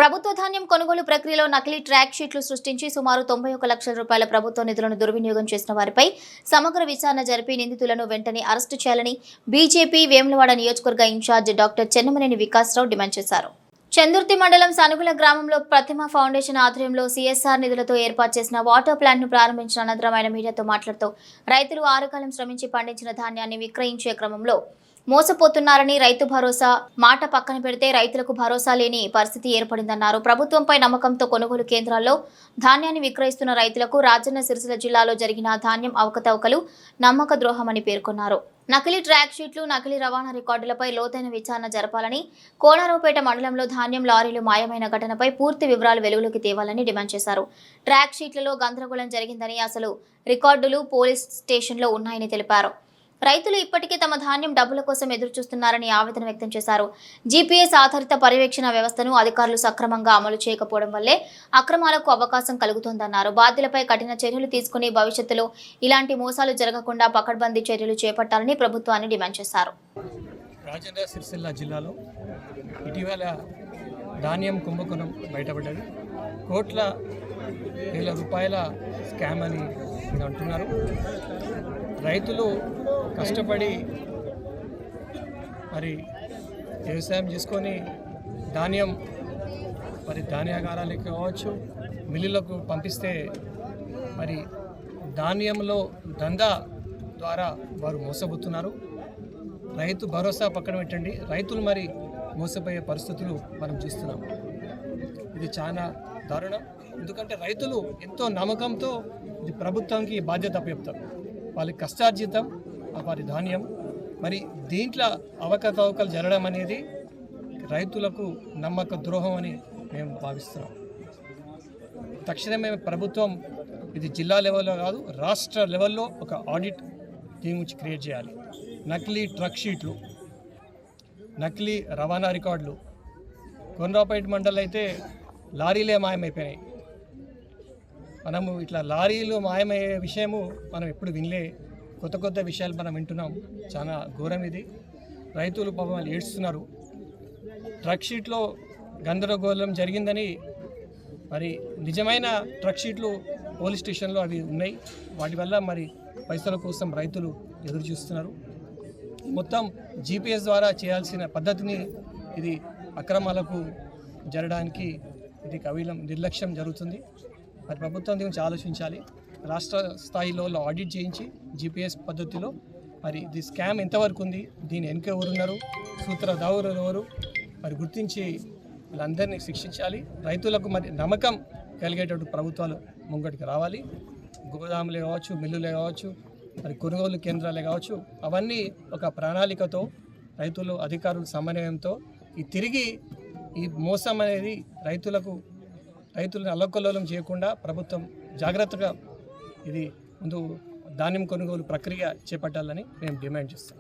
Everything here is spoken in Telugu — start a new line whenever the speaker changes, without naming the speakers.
ప్రభుత్వ ధాన్యం కొనుగోలు ప్రక్రియలో నకిలీ ట్రాక్ షీట్లు సృష్టించి సుమారు 91 లక్షల రూపాయల ప్రభుత్వ నిధులను దుర్వినియోగం చేసిన వారిపై సమగ్ర విచారణ జరిపి నిందితులను వెంటనే అరెస్టు చేయాలని బీజేపీ వేములవాడ నియోజకవర్గ incharge doctor Chennamaneni Vikasarao demand చేశారు. చందుర్తి మండలం సనుగుల గ్రామంలో ప్రతిమ ఫౌండేషన్ ఆధ్వర్యంలో సీఎస్ఆర్ నిధులతో ఏర్పాటు చేసిన వాటర్ ప్లాంట్ ను ప్రారంభించిన అనంతరం ఆయన మీడియాతో మాట్లాడుతూ రైతులు ఆరుకాలం శ్రమించి పండించిన ధాన్యాన్ని విక్రయించే క్రమంలో మోసపోతున్నారని, రైతు భరోసా మాట పక్కన పెడితే రైతులకు భరోసా లేని పరిస్థితి ఏర్పడిందన్నారు. ప్రభుత్వంపై నమ్మకంతో కొనుగోలు కేంద్రాల్లో ధాన్యాన్ని విక్రయిస్తున్న రైతులకు రాజన్న సిరిసిల్ల జిల్లాలో జరిగిన ధాన్యం అవకతవకలు నమ్మక ద్రోహమని పేర్కొన్నారు. నకిలీ ట్రాక్ షీట్లు, నకిలీ రవాణా రికార్డులపై లోతైన విచారణ జరపాలని, కోనరావుపేట మండలంలో ధాన్యం లారీలు మాయమైన ఘటనపై పూర్తి వివరాలు వెలుగులోకి తేవాలని డిమాండ్ చేశారు. ట్రాక్ షీట్లలో గందరగోళం జరిగిందని, అసలు రికార్డులు పోలీస్ స్టేషన్లో ఉన్నాయని తెలిపారు. రైతులు ఇప్పటికే తమ ధాన్యం డబ్బుల కోసం ఎదురుచూస్తున్నారని ఆవేదన వ్యక్తం చేశారు. జీపీఎస్ ఆధారిత పర్యవేక్షణ వ్యవస్థను అధికారులు సక్రమంగా అమలు చేయకపోవడం వల్లే అక్రమాలకు అవకాశం కలుగుతోందన్నారు. బాధ్యులపై కఠిన చర్యలు తీసుకుని భవిష్యత్తులో ఇలాంటి మోసాలు జరగకుండా పకడ్బందీ చర్యలు చేపట్టాలని ప్రభుత్వాన్ని డిమాండ్ చేశారు.
రాజన్న సిరిసిల్ల జిల్లాలో ఇటీవల ధాన్యం కుంభకోణం బయటపడ్డది. కోట్ల వేల రూపాయల స్కామ్ అని అంటున్నారు. రైతులు కష్టపడి మరి వ్యవసాయం చేసుకొని ధాన్యం మరి ధాన్యాగారాలకు కావచ్చు, మిల్లులకు పంపిస్తే మరి ధాన్యంలో దందా ద్వారా వారు మోసపోతున్నారు. రైతు భరోసా పక్కన పెట్టండి, రైతులు మరి మోసపోయే పరిస్థితులు మనం చూస్తున్నాం. ఇది చాలా దారుణం. ఎందుకంటే రైతులు ఎంతో నమ్మకంతో ఇది ప్రభుత్వానికి బాధ్యత అప్పచెప్తారు. వాళ్ళ కష్టార్జితం వారి ధాన్యం, మరి దీంట్లో అవకతవకలు జరగడం అనేది రైతులకు నమ్మక ద్రోహం అని మేము భావిస్తున్నాం. తక్షణమే ప్రభుత్వం ఇది జిల్లా లెవెల్లో కాదు, రాష్ట్ర లెవెల్లో ఒక ఆడిట్ టీమ్ క్రియేట్ చేయాలి. నకిలీ ట్రక్ షీట్లు, నకిలీ రవాణా రికార్డులు, కోనరావుపేట మండలం అయితే లారీలే మాయమైపోయినాయి. మనము ఇట్లా లారీలు మాయమయ్యే విషయము మనం ఎప్పుడు వినలే. కొత్త కొత్త విషయాలు మనం వింటున్నాం. చాలా ఘోరం ఇది. రైతులు పాపం వాళ్ళు ఏడుస్తున్నారు. ట్రక్ షీట్లో గందరగోళం జరిగిందని మరి నిజమైన ట్రక్ షీట్లు పోలీస్ స్టేషన్లో అవి ఉన్నాయి. వాటి వల్ల మరి పైసల కోసం రైతులు ఎదురు చూస్తున్నారు. మొత్తం జీపీఎస్ ద్వారా చేయాల్సిన పద్ధతిని ఇది అక్రమాలకు జరగడానికి ఇది కవిలం నిర్లక్ష్యం జరుగుతుంది. మరి ప్రభుత్వం గురించి ఆలోచించాలి. రాష్ట్ర స్థాయిలో ఆడిట్ చేయించి జీపీఎస్ పద్ధతిలో మరి ఇది స్కామ్ ఎంతవరకు ఉంది, దీని వెనుక ఎవరున్నారు, సూత్రధారులు ఎవరు మరి గుర్తించి వీళ్ళందరినీ శిక్షించాలి. రైతులకు మరి నమ్మకం కలిగేటట్టు ప్రభుత్వాలు ముంగటికి రావాలి. గోదాములే కావచ్చు, మిల్లులే కావచ్చు, మరి కొనుగోలు కేంద్రాలే కావచ్చు, అవన్నీ ఒక ప్రణాళికతో రైతులు అధికారుల సమన్వయంతో తిరిగి ఈ మోసం అనేది రైతులను అల్లకల్లోలం చేయకుండా ప్రభుత్వం జాగ్రత్తగా ఇది ముందు ధాన్యం కొనుగోలు ప్రక్రియ చేపట్టాలని మేము డిమాండ్ చేస్తాం.